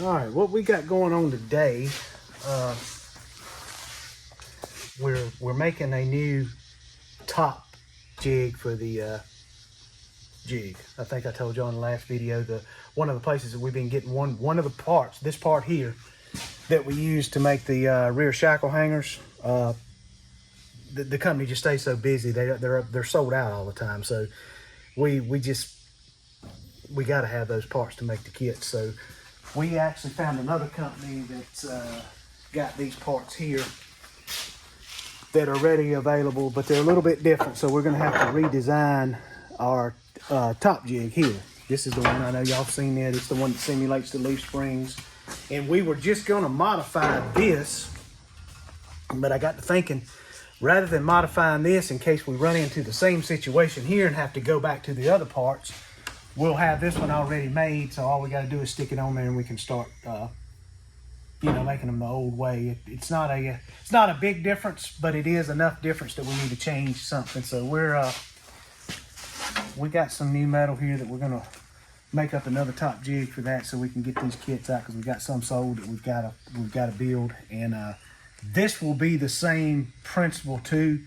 All right, what we got going on today, we're making a new top jig for the jig. I think I told you on the last video, one of the places that we've been getting one of the parts, this part here, that we use to make the rear shackle hangers. The company just stays so busy, they're sold out all the time. So we got to have those parts to make the kits. So we actually found another company that's got these parts here that are ready, available, but they're a little bit different. So we're going to have to redesign our top jig here. This is the one, I know y'all seen it. It's the one that simulates the leaf springs. And we were just going to modify this, but I got to thinking, rather than modifying this in case we run into the same situation here and have to go back to the other parts, we'll have this one already made, so all we got to do is stick it on there and we can start, making them the old way. It's not a big difference, but it is enough difference that we need to change something. So we got some new metal here that we're gonna make up another top jig for that, so we can get these kits out, because we got some sold that we've got to build, and this will be the same principle too.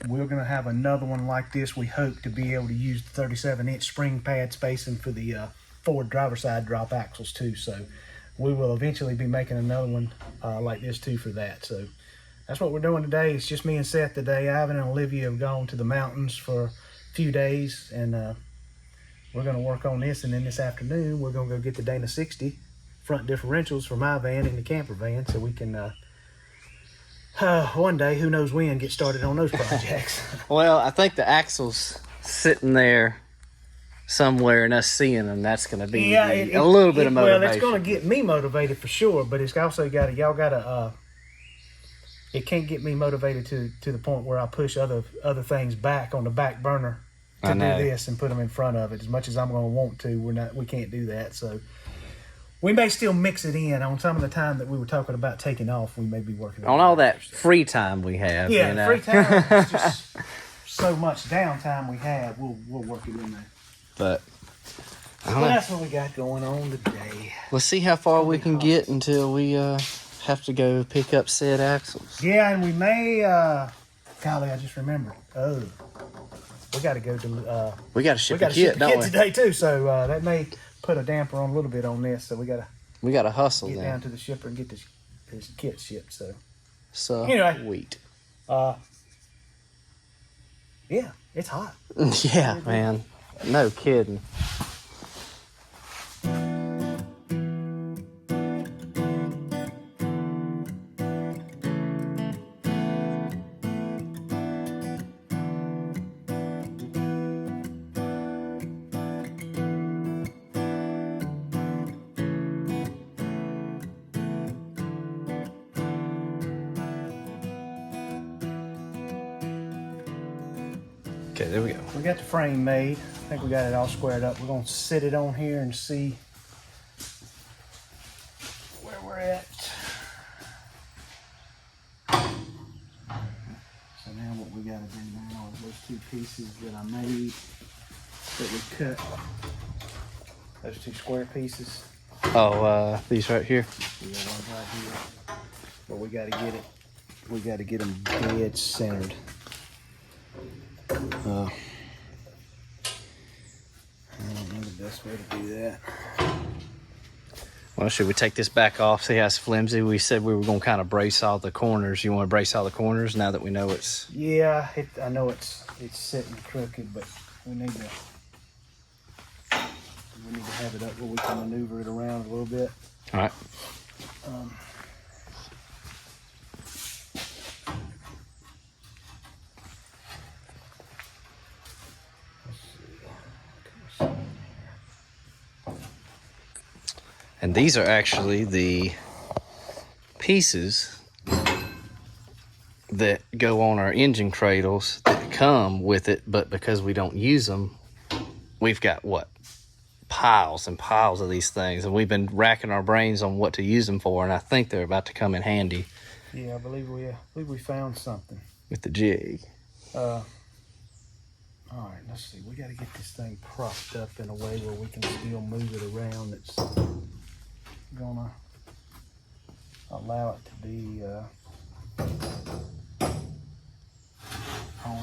We're going to have another one like this. We hope to be able to use the 37-inch spring pad spacing for the forward driver's side drop axles too. So we will eventually be making another one like this too for that. So that's what we're doing today. It's just me and Seth today. Ivan and Olivia have gone to the mountains for a few days, and we're going to work on this. And then this afternoon, we're going to go get the Dana 60 front differentials for my van and the camper van, so we can one day, who knows when, get started on those projects. Well, I think the axle's sitting there somewhere and us seeing them, that's going to be a little bit of motivation. Well, it's going to get me motivated for sure, but it's also got to, it can't get me motivated to the point where I push other things back on the back burner to do this and put them in front of it. As much as I'm going to want to, we can't do that. So we may still mix it in on some of the time that we were talking about taking off. We may be working on all that free time we have. Yeah, free time. It's just so much downtime we have. We'll work it in there. But that's what we got going on today. Let's see how far we can get until we have to go pick up said axles. Yeah, and we may. Golly, I just remembered. Oh, we got to go to. We got to ship a kit, don't we? Today too, so that may put a damper on a little bit on this, so we gotta hustle get down to the shipper and get this kit shipped. So anyway, wheat. Yeah, it's hot. Yeah, man, no kidding. Okay, there we go. We got the frame made. I think we got it all squared up. We're going to sit it on here and see where we're at. So now what we got to do now is those two pieces that I made, that we cut, those two square pieces. Oh, these right here? Yeah, one's right here. But we got to get them dead centered. I don't know the best way to do that. Well, should we take this back off? See how it's flimsy? We said we were going to kind of brace all the corners. You want to brace all the corners now that we know it's... Yeah, I know it's sitting crooked, but we need to have it up where we can maneuver it around a little bit. All right. And these are actually the pieces that go on our engine cradles that come with it, but because we don't use them, we've got piles and piles of these things, and we've been racking our brains on what to use them for, and I think they're about to come in handy. Yeah, I believe we found something with the jig. All right, let's see. We got to get this thing propped up in a way where we can still move it around. gonna allow it to be on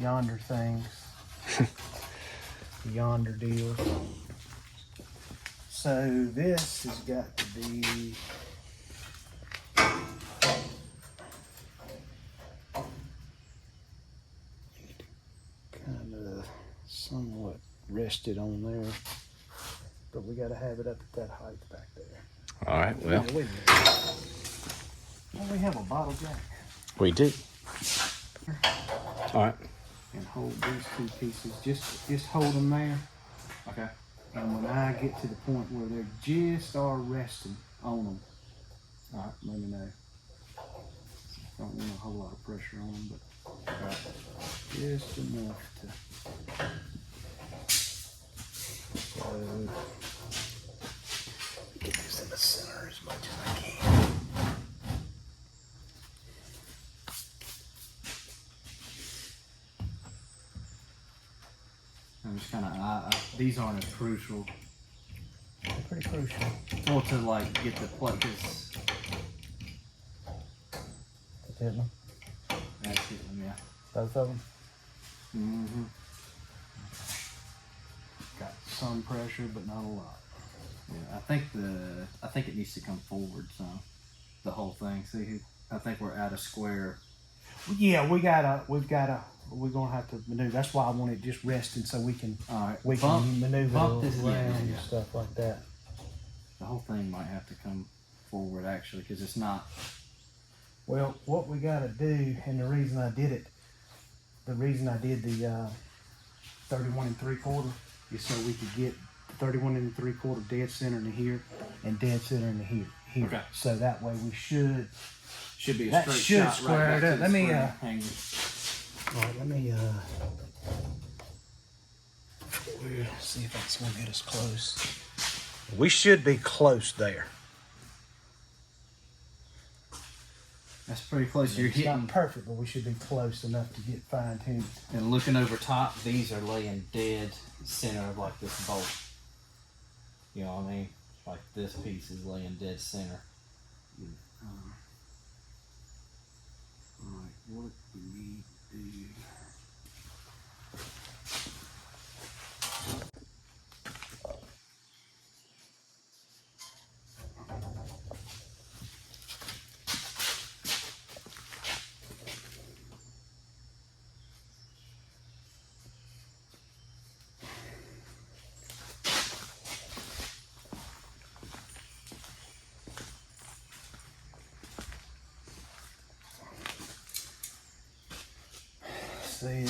yonder things, yonder deals. So this has got to be kind of somewhat rested on there, but we got to have it up at that height back there. All right, well. Wait a minute. Well, we have a bottle jack. We do. All right. And hold these two pieces. Just hold them there. Okay. And when I get to the point where they just are resting on them, all right, let me know. Don't want a whole lot of pressure on them, but just enough to. So get this in the center as much as I can. I'm just kind of, these aren't as crucial. They're pretty crucial. Well, to like get the plug, cause Hitting them. that's hitting them, yeah. Both of them. Mm-hmm. Got some pressure, but not a lot. Yeah, I think it needs to come forward some. The whole thing. See, I think we're at a square. Yeah, we're gonna have to maneuver. That's why I want it just resting so we can can maneuver bump it this around in, and yeah. stuff like that. The whole thing might have to come forward actually, because it's not. Well, what we got to do, and the reason I did the 31 3/4 is so we could get 31 3/4 dead center into here and dead center into here. Okay. So that way we should Should be a that straight should shot square right it back up. to Let the me square hanging. all right, let me we'll see if that's gonna hit us close. We should be close there. That's pretty close. You're It's hitting. not perfect, but we should be close enough to get fine tuned. And looking over top, these are laying dead center of like this bolt. You know what I mean? Like this piece is laying dead center. Alright, what we need to do. See,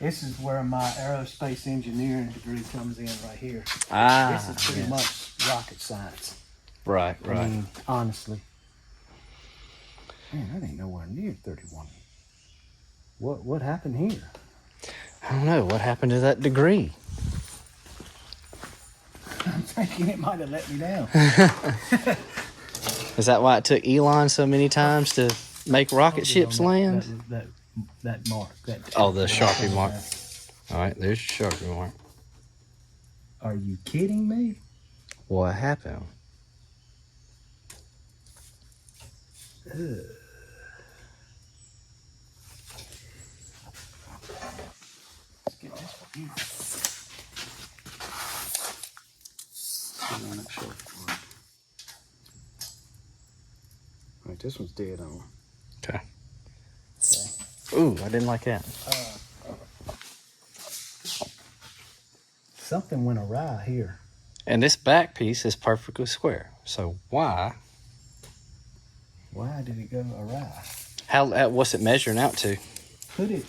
this is where my aerospace engineering degree comes in right here. This is pretty much rocket science. Right, I mean, honestly. Man, that ain't nowhere near 31. What happened here? I don't know. What happened to that degree? I'm thinking it might have let me down. Is that why it took Elon so many times to make rocket ships land? That mark. The Sharpie mark. All right, there's your Sharpie mark. Are you kidding me? What happened? Ugh. Let's get this one here. All right, this one's dead on. Okay. Okay. Ooh, I didn't like that. Something went awry here. And this back piece is perfectly square. So why? Why did it go awry? What's it measuring out to? Put it,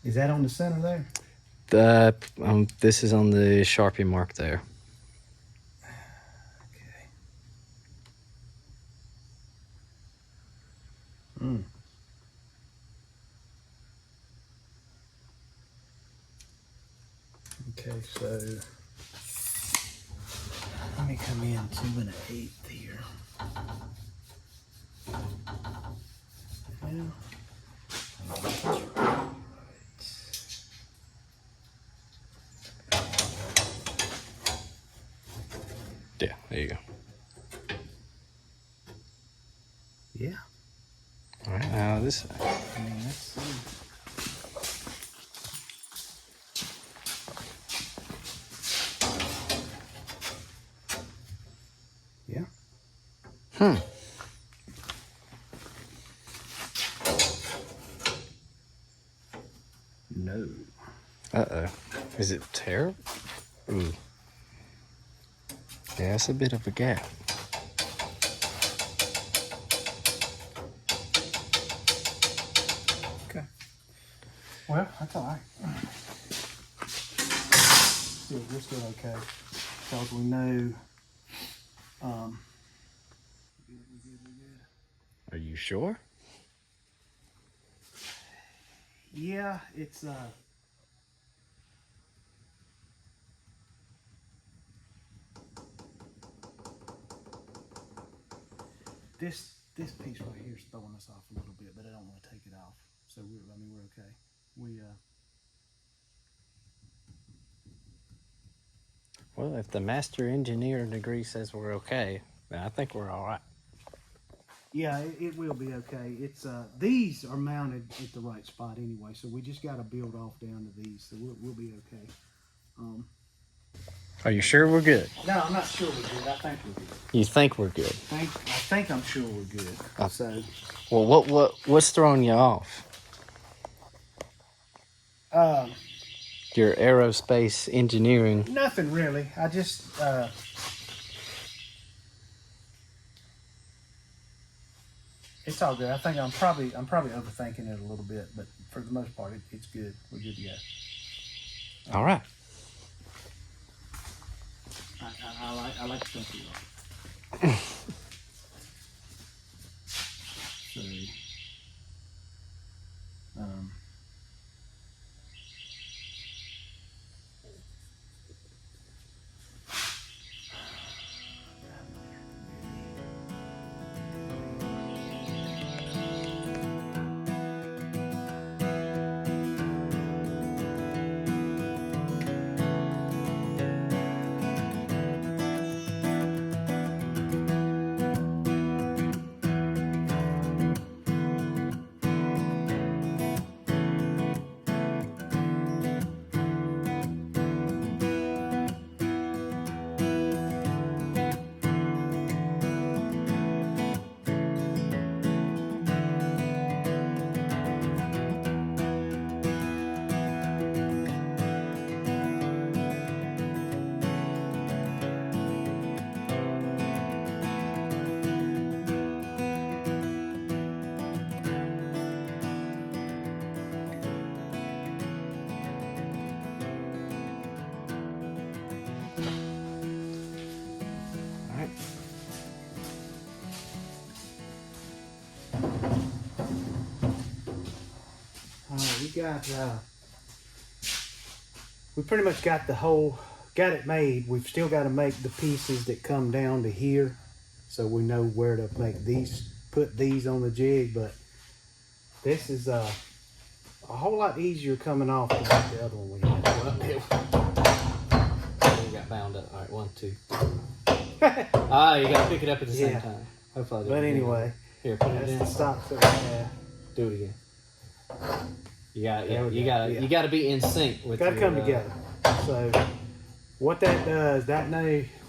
is that on the center there? This is on the Sharpie mark there. Okay. Hmm. Okay, so let me come in 2 1/8 here. Well, that's right. Yeah, there you go. Yeah. All right, now this. Let's see. Yeah. No. Uh-oh. Is it terrible? Ooh. Yeah, it's a bit of a gap. Okay. Well, that's all right. We're still okay. Because we know, we good. Are you sure? Yeah, it's, this piece right here is throwing us off a little bit, but I don't want to take it off. So we're okay. Well, if the master engineer degree says we're okay, then I think we're all right. Yeah, it will be okay. It's these are mounted at the right spot anyway, so we just got to build off down to these, so we'll be okay. Are you sure we're good? No, I'm not sure we're good. I think we're good. You think we're good? I think I'm sure we're good. So, Well, what's throwing you off? Your aerospace engineering. nothing really. I just it's all good. I think I'm probably overthinking it a little bit, but for the most part, it's good. We're good to go. All right. I like to think you are. So, All right. we pretty much got it made. We've still got to make the pieces that come down to here, so we know where to put these on the jig. But this is a whole lot easier coming off than the other one we had. We got bound up. All right, 1, 2. You got to pick it up at the same time. Hopefully. But anyway, here, put it that's in. the stock that we have. Do it again. You got to be in sync with. Got to come together. So what that does,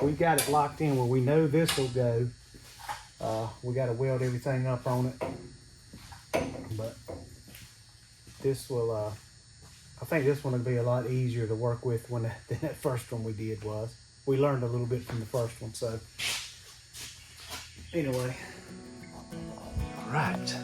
we've got it locked in where we know this will go. We got to weld everything up on it, but this will. I think this one will be a lot easier to work with than that first one we did was. We learned a little bit from the first one, so anyway. All right.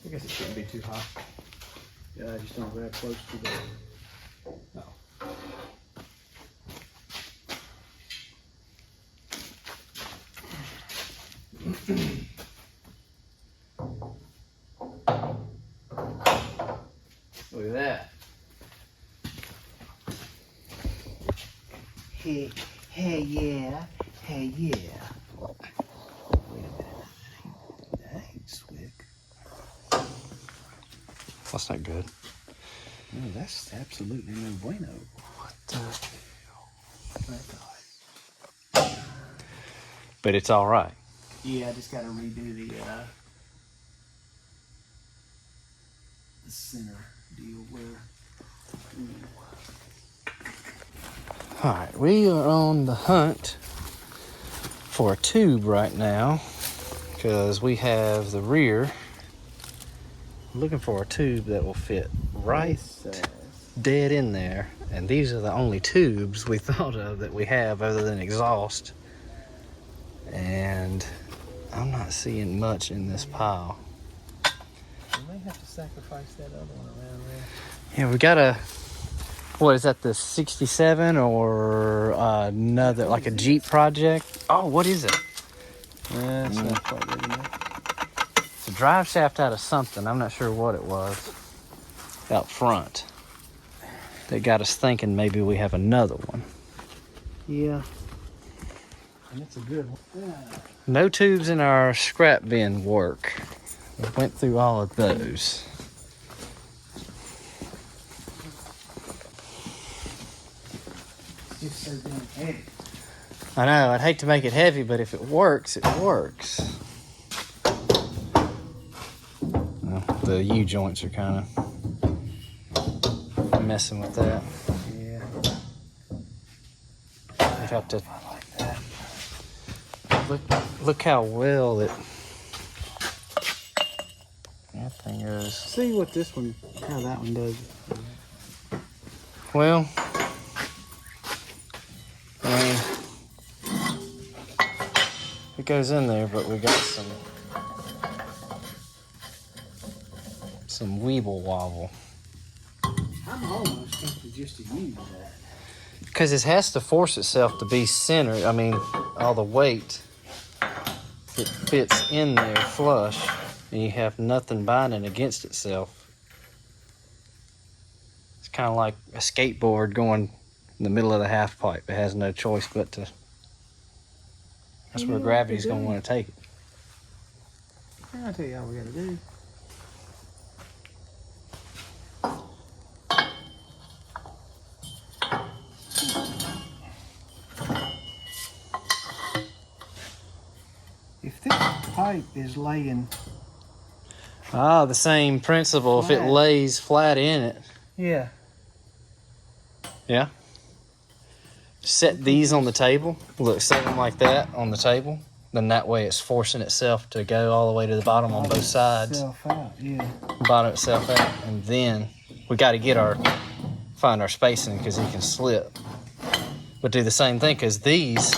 I guess it shouldn't be too hot. Yeah, I just don't grab close to the. No. Look at that. Hey yeah. Hey yeah. Wait a minute. That ain't slick. That's not good. No, that's absolutely no bueno. What the hell? But it's all right. Yeah, I just gotta redo the center deal where. All right, we are on the hunt for a tube right now because we have the rear looking for a tube that will fit right dead in there, and these are the only tubes we thought of that we have other than exhaust, and I'm not seeing much in this pile. We may have to sacrifice that other one around there. Yeah, we got a, what is that, the 67 or another, like a Jeep project? Oh, what is it? That's not quite ready enough. It's a drive shaft out of something. I'm not sure what it was out front. That got us thinking maybe we have another one. Yeah. And it's a good one. Yeah. No tubes in our scrap bin work. We went through all of those. It's so damn heavy. I know, I'd hate to make it heavy, but if it works, it works. Well, the U-joints are kind of messing with that. Yeah. We'd have to I like that. look how well that thing is. See what this one, how that one does. Well, I mean, it goes in there, but we got some weeble wobble. I'm almost tempted just to use that. Because it has to force itself to be centered. I mean, all the weight, it fits in there flush, and you have nothing binding against itself. It's kind of like a skateboard going in the middle of the half pipe. It has no choice but to. That's where gravity's going to want to take it. I'll tell you how we got to do. If this pipe is laying, Ah, the same principle. Flat. If it lays flat in it. yeah, Yeah. Set these on the table. Look, set them like that on the table. Then that way it's forcing itself to go all the way to the bottom on both sides. Itself out, yeah. Bottom itself out. And then we got to find our spacing because he can slip. But do the same thing because these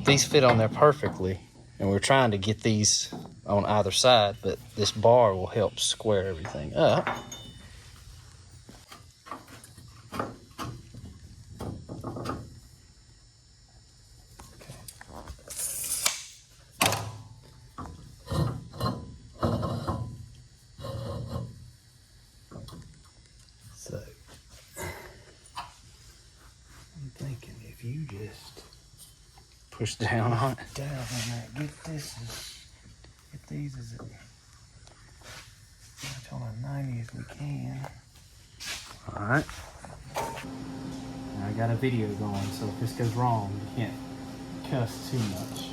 fit on there perfectly. And we're trying to get these on either side, but this bar will help square everything up. So, I'm thinking if you just Push down on it. down on that, get these as much on a 90 as we can. All right. I got a video going, so if this goes wrong, you can't cuss too much.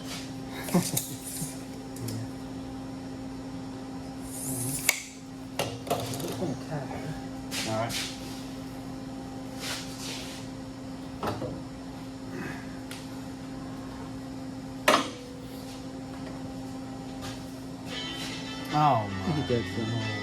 All right. Oh I my. think that's the hard.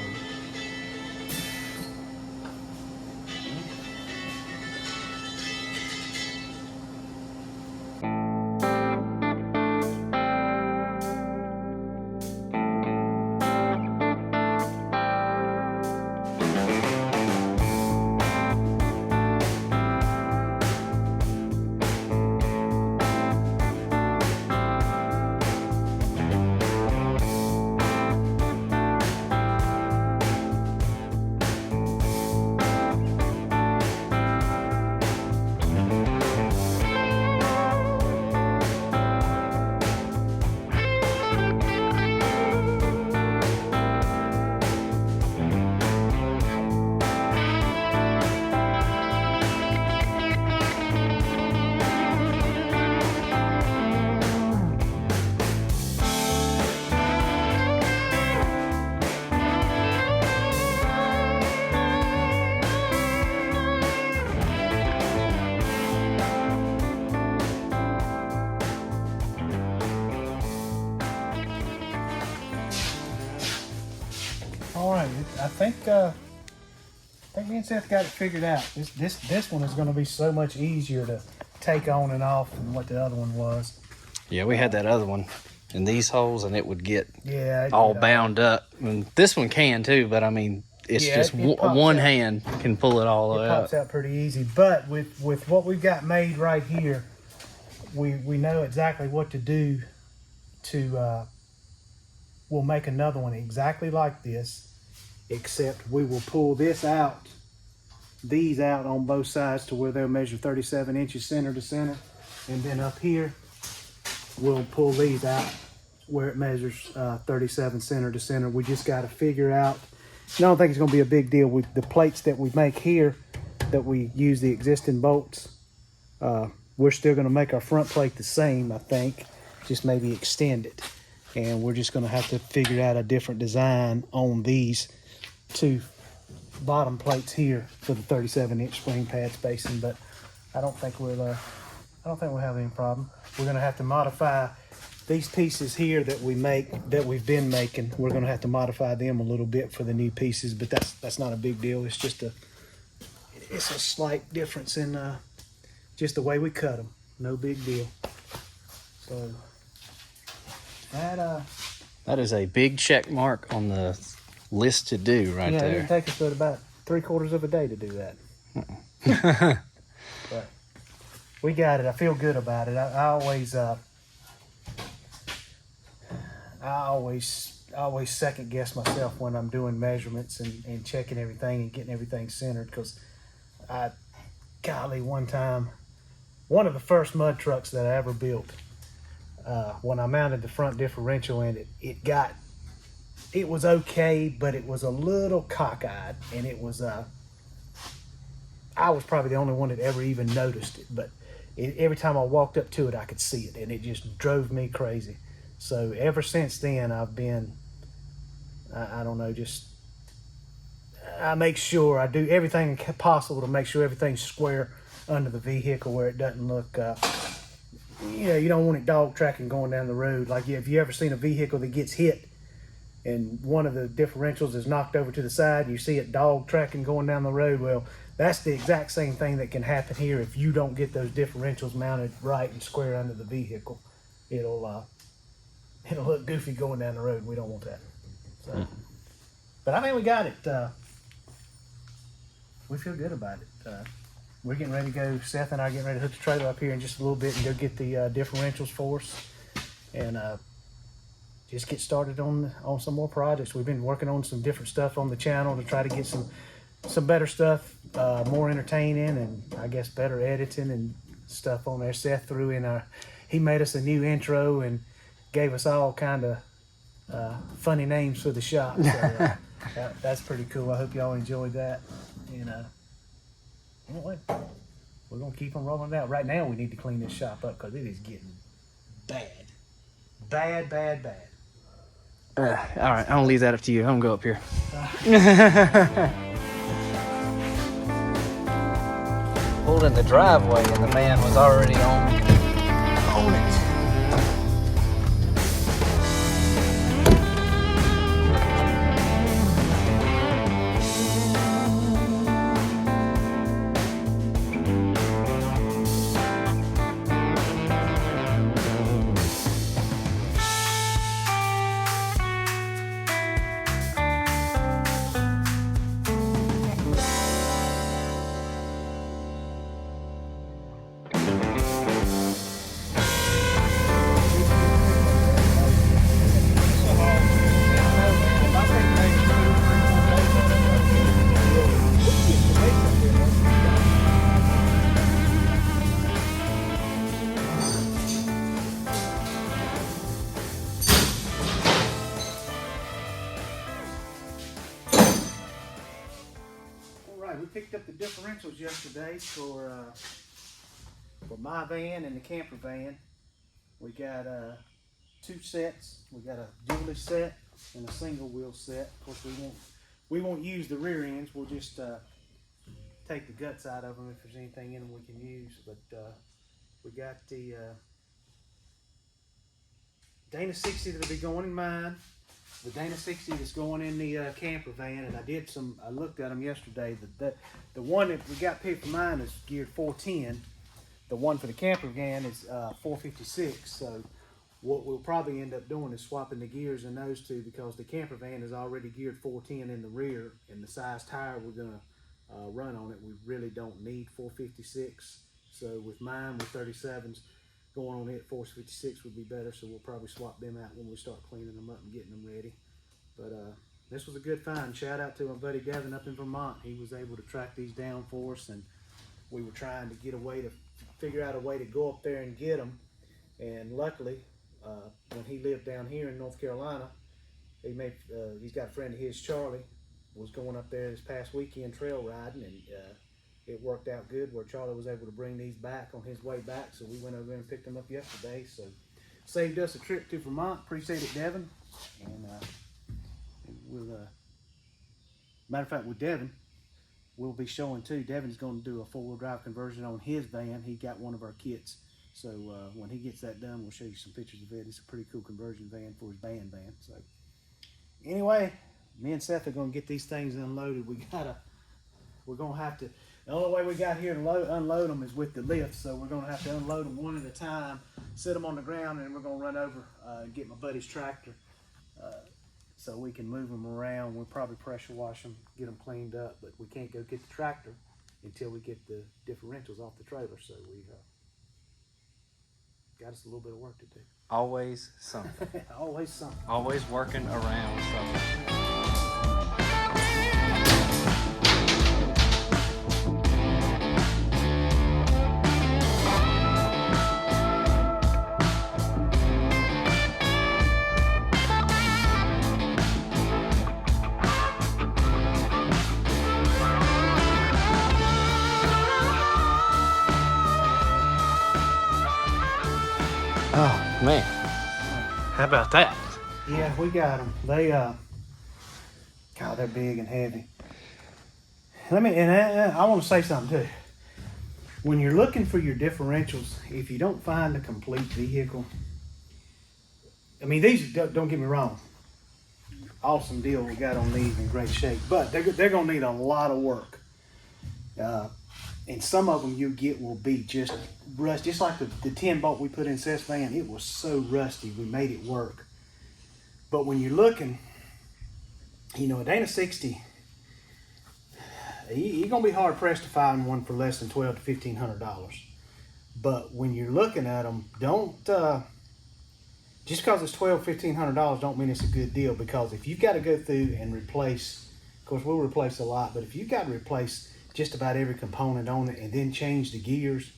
All right, I think me and Seth got it figured out. This one is going to be so much easier to take on and off than what the other one was. Yeah, we had that other one in these holes, and it would get all get, bound up. And this one can too, but I mean, it's just one hand can pull it all the way It pops out pretty easy. But with what we've got made right here, we know exactly what to do to. We'll make another one exactly like this, except we will pull this out, these out on both sides to where they'll measure 37 inches center to center, and then up here we'll pull these out where it measures 37 center to center. We just got to figure out. I don't think it's going to be a big deal with the plates that we make here, that we use the existing bolts. We're still going to make our front plate the same, I think, just maybe extend it. And we're just going to have to figure out a different design on these two bottom plates here for the 37-inch spring pad spacing. But I don't think we'll have any problem. We're going to have to modify these pieces here that we've been making. We're going to have to modify them a little bit for the new pieces, but that's not a big deal. It's just a slight difference in just the way we cut them. No big deal. So that is a big check mark on the list to do right there. Yeah, it didn't take us but about 3/4 of a day to do that. But we got it. I feel good about it. I always second guess myself when I'm doing measurements and checking everything and getting everything centered, because one time, one of the first mud trucks that I ever built, when I mounted the front differential in it, it was okay, but it was a little cockeyed, and it was I was probably the only one that ever even noticed it, but every time I walked up to it, I could see it, and it just drove me crazy. So ever since then, I've been, I don't know, just, I make sure I do everything possible to make sure everything's square under the vehicle where it doesn't look, you don't want it dog tracking going down the road. Like, if you ever seen a vehicle that gets hit and one of the differentials is knocked over to the side, you see it dog tracking going down the road. Well, that's the exact same thing that can happen here if you don't get those differentials mounted right and square under the vehicle. It'll look goofy going down the road. We don't want that. So, but I think we got it. We feel good about it. We're getting ready to go. Seth and I are getting ready to hook the trailer up here in just a little bit and go get the differentials for us, and just get started on some more projects. We've been working on some different stuff on the channel to try to get some better stuff, more entertaining, and I guess better editing and stuff on there. Seth threw in he made us a new intro and gave us all kind of funny names for the shop. So, that's pretty cool. I hope y'all enjoyed that. And anyway, we're gonna keep on rolling it out. Right now, we need to clean this shop up because it is getting bad. All right, I'm gonna leave that up to you. I'm gonna go up here. Pulled in the driveway, and the man was already on it. We picked up the differentials yesterday for my van and the camper van. We got 2 sets. We got a dually set and a single wheel set. Of course, we won't use the rear ends. We'll just take the guts out of them if there's anything in them we can use. But we got the Dana 60 that'll be going in mine. the Dana 60 that's going in the camper van, and I looked at them yesterday. The one that we got picked for mine is geared 410. The one for the camper van is 456. So what we'll probably end up doing is swapping the gears in those two, because the camper van is already geared 410 in the rear, and the size tire we're gonna run on it, we really don't need 456. So with mine, with 37s, going on it, 456 would be better. So we'll probably swap them out when we start cleaning them up and getting them ready. But this was a good find. Shout out to my buddy Devin up in Vermont. He was able to track these down for us, and we were trying to figure out a way to go up there and get them. And luckily, when he lived down here in North Carolina, he's got a friend of his, Charlie, was going up there this past weekend trail riding, and it worked out good where Charlie was able to bring these back on his way back. So we went over there and picked them up yesterday. So saved us a trip to Vermont. Appreciate it, Devin. And matter of fact, with Devin, we'll be showing too. Devin's going to do a 4-wheel drive conversion on his van. He got one of our kits. So when he gets that done, we'll show you some pictures of it. It's a pretty cool conversion van for his band van. So anyway, me and Seth are going to get these things unloaded. We're going to have to, the only way we got here to unload them is with the lift. So we're going to have to unload them one at a time, sit them on the ground, and we're going to run over and get my buddy's tractor so we can move them around. We'll probably pressure wash them, get them cleaned up, but we can't go get the tractor until we get the differentials off the trailer. So we got us a little bit of work to do. Always something. Always something. Always working around something. Oh man, how about that? Yeah, we got them. God, they're big and heavy. I want to say something too. When you're looking for your differentials, if you don't find a complete vehicle, I mean, these, don't get me wrong, awesome deal we got on these, in great shape, but they're gonna need a lot of work. And some of them you get will be just rust, just like the 10 bolt we put in Seth's van. It was so rusty, we made it work. But when you're looking, a Dana 60, you're gonna be hard pressed to find one for less than $1,200 to $1,500. But when you're looking at them, don't just because it's $1,200, $1,500 don't mean it's a good deal. Because if you've got to go through and replace, of course we'll replace a lot, but if you've got to replace just about every component on it and then change the gears,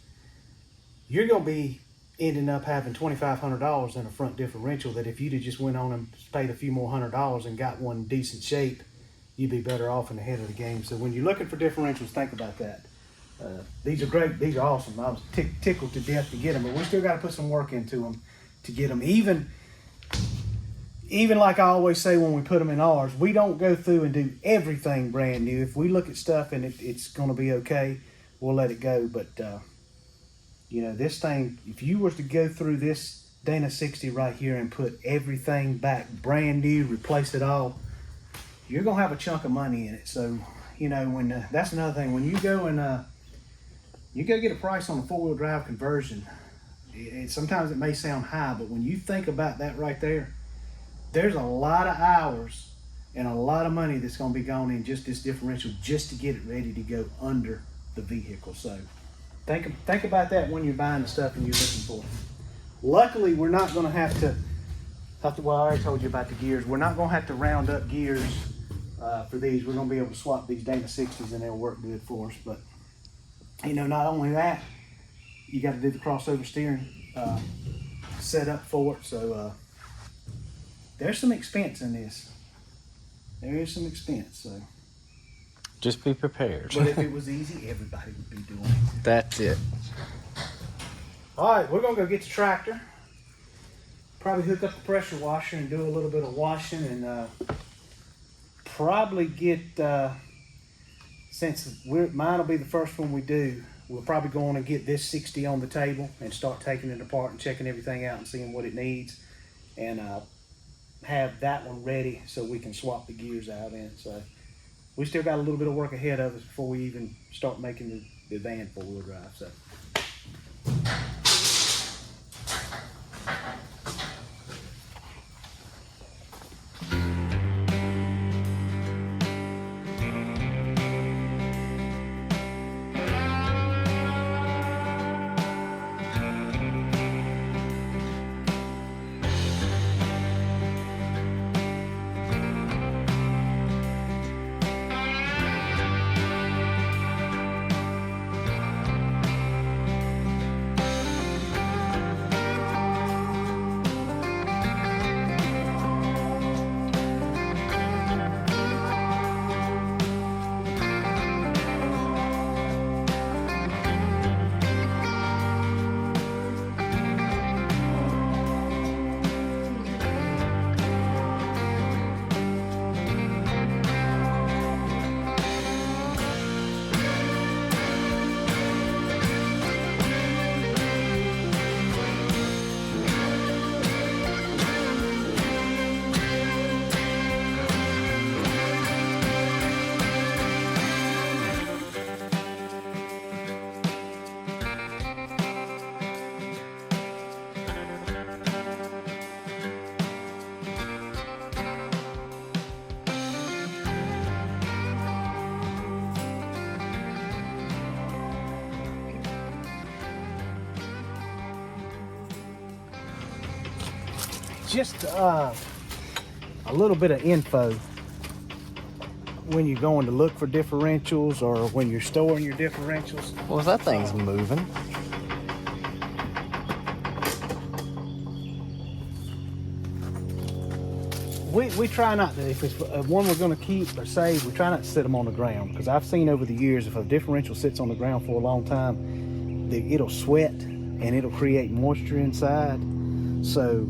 you're going to be ending up having $2,500 in a front differential that if you'd have just went on and paid a few more $100 and got one in decent shape, you'd be better off and ahead of the game. So when you're looking for differentials, think about that. These are great. These are awesome. I was tickled to death to get them, but we still got to put some work into them to get them. Even like I always say when we put them in ours, we don't go through and do everything brand new. If we look at stuff and it's going to be okay, we'll let it go. But, this thing, if you were to go through this Dana 60 right here and put everything back brand new, replace it all, you're going to have a chunk of money in it. So, that's another thing. When you go and you go get a price on a 4-wheel drive conversion, sometimes it may sound high, but when you think about that right there, there's a lot of hours and a lot of money that's going to be gone in just this differential just to get it ready to go under the vehicle. So think about that when you're buying the stuff and you're looking for it. Luckily, we're not going to have to, well, I already told you about the gears. We're not going to have to round up gears for these. We're going to be able to swap these Dana 60s and they'll work good for us. But, not only that, you got to do the crossover steering set up for it. So, there's some expense in this. There is some expense, so. Just be prepared. But if it was easy, everybody would be doing it. That's it. All right, we're gonna go get the tractor. Probably hook up the pressure washer and do a little bit of washing, and probably get, since mine will be the first one we do, we'll probably go on and get this 60 on the table and start taking it apart and checking everything out and seeing what it needs. And have that one ready so we can swap the gears out in. So we still got a little bit of work ahead of us before we even start making the van 4-wheel drive. So. Just a little bit of info when you're going to look for differentials or when you're storing your differentials. Well, that thing's moving. We try not to, if it's one we're going to keep or save, we try not to sit them on the ground, because I've seen over the years if a differential sits on the ground for a long time, it'll sweat and it'll create moisture inside. So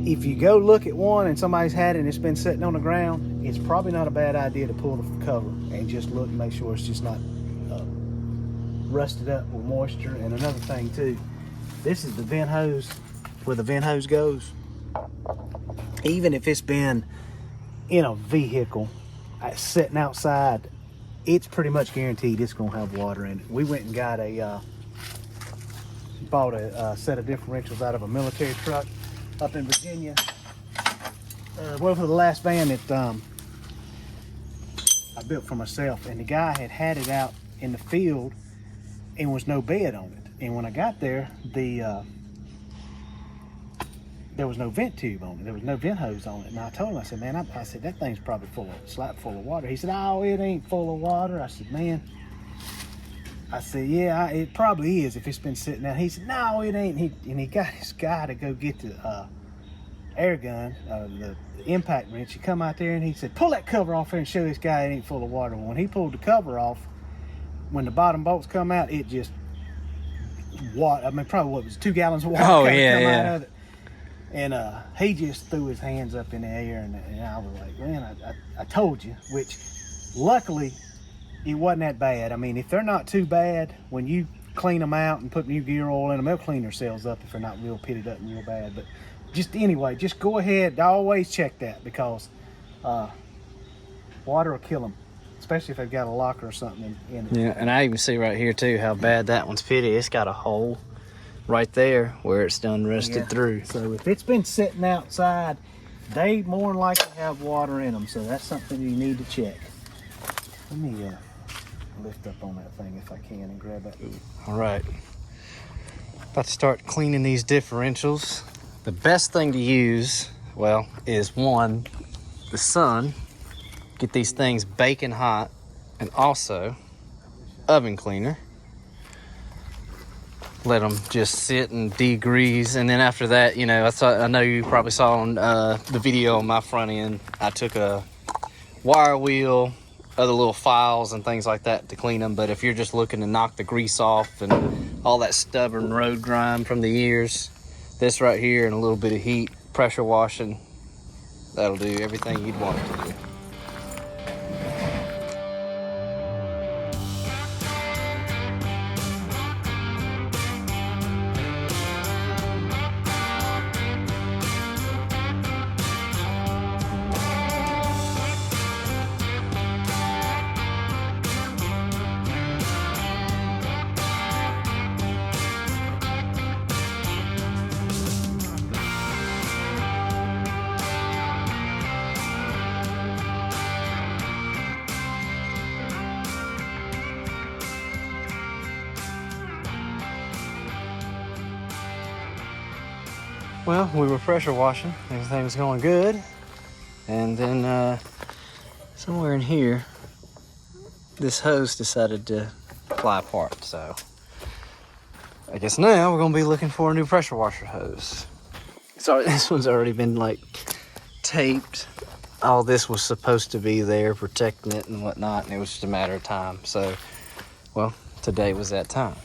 if you go look at one and somebody's had it and it's been sitting on the ground, it's probably not a bad idea to pull the cover and just look and make sure it's just not rusted up with moisture. And another thing too, this is the vent hose, where the vent hose goes. Even if it's been in a vehicle sitting outside, it's pretty much guaranteed it's gonna have water in it. We went and got bought a set of differentials out of a military truck up in Virginia. Well, for the last van that I built for myself, and the guy had it out in the field and was no bed on it. And when I got there, there was no vent tube on it. There was no vent hose on it. And I told him, I said, man, I said, that thing's probably slap full of water. He said, oh, it ain't full of water. I said, man, I said, yeah, it probably is if it's been sitting out. He said, no, it ain't. And he got his guy to go get the air gun, the impact wrench. He come out there and he said, pull that cover off here and show this guy it ain't full of water. When he pulled the cover off, when the bottom bolts come out, it just, probably what was 2 gallons of water out of it. And he just threw his hands up in the air, and I was like, man, I told you. Which, luckily, it wasn't that bad. I mean, if they're not too bad, when you clean them out and put new gear oil in them, they'll clean themselves up if they're not real pitted up and real bad. But just anyway, just go ahead. I always check that, because water will kill them, especially if they've got a locker or something in it. Yeah, and I even see right here too how bad that one's pitted. It's got a hole right there where it's done rusted through. So if it's been sitting outside, they more than likely have water in them. So that's something you need to check. Let me lift up on that thing if I can and grab that. All right. About to start cleaning these differentials. The best thing to use, well, is one, the sun. Get these things baking hot, and also oven cleaner. Let them just sit and degrease, and then after that, you know, I know you probably saw on the video on my front end, I took a wire wheel, other little files and things like that to clean them. But if you're just looking to knock the grease off and all that stubborn road grime from the years, this right here and a little bit of heat, pressure washing, that'll do everything you'd want it to do. Well, we were pressure washing. Everything was going good. And then somewhere in here, this hose decided to fly apart. So I guess now we're gonna be looking for a new pressure washer hose. Sorry, this one's already been like taped. All this was supposed to be there protecting it and whatnot, and it was just a matter of time. So, well, today was that time.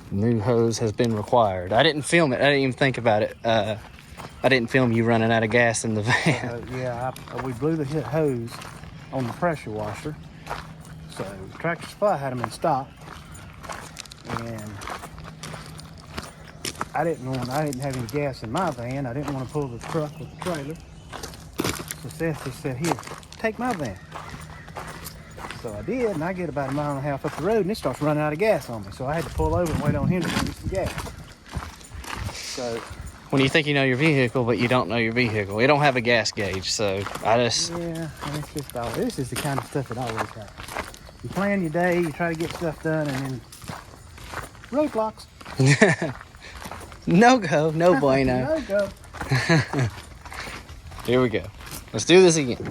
New hose has been required. I didn't film it. I didn't even think about it. I didn't film you running out of gas in the van. Yeah, we blew the hose on the pressure washer. So Tractor Supply had them in stock, and I didn't have any gas in my van. I didn't want to pull the truck with the trailer. So Seth just said, "Here, take my van." So I did, and I get about 1.5 miles up the road, and it starts running out of gas on me. So I had to pull over and wait on him to get some gas. So When you think you know your vehicle, but you don't know your vehicle, it don't have a gas gauge. So I just yeah, and it's just all. This is the kind of stuff that always happens. You plan your day, you try to get stuff done, and then roadblocks. no go, no bueno. No go. Here we go. Let's do this again.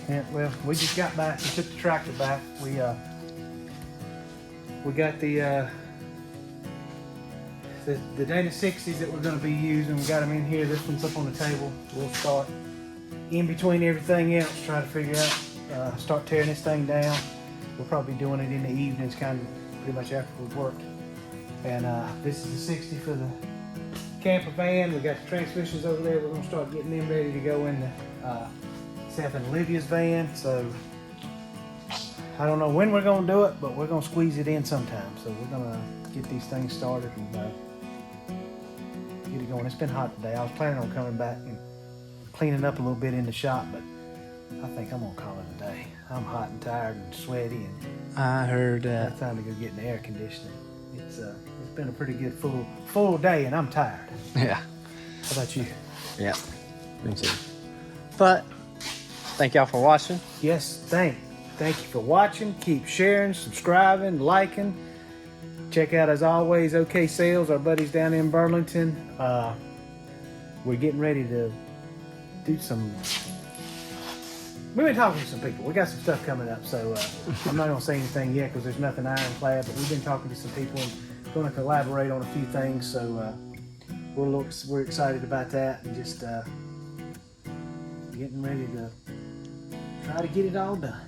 Yeah, well, we just got back. We took the tractor back. We got the Dana 60s that we're going to be using. We got them in here. This one's up on the table. We'll start in between everything else, try to figure out, start tearing this thing down. We'll probably be doing it in the evenings, kind of pretty much after we've worked. And this is the 60 for the camper van. We got the transmissions over there. We're going to start getting them ready to go in the Seth and Olivia's van. So I don't know when we're going to do it, but we're going to squeeze it in sometime. So we're going to get these things started and get it going. It's been hot today. I was planning on coming back and cleaning up a little bit in the shop, but I think I'm going to call it a day. I'm hot and tired and sweaty, and I heard it's time to go get in the air conditioning. It's been a pretty good full day, and I'm tired. Yeah. How about you? Yeah. Me too. But thank y'all for watching. Yes, thank you for watching. Keep sharing, subscribing, liking. Check out, as always, OK Sales, our buddies down in Burlington. We're getting ready to do some. We've been talking to some people. We got some stuff coming up, so I'm not going to say anything yet because there's nothing ironclad, but we've been talking to some people and going to collaborate on a few things, so we're excited about that, and just getting ready to try to get it all done.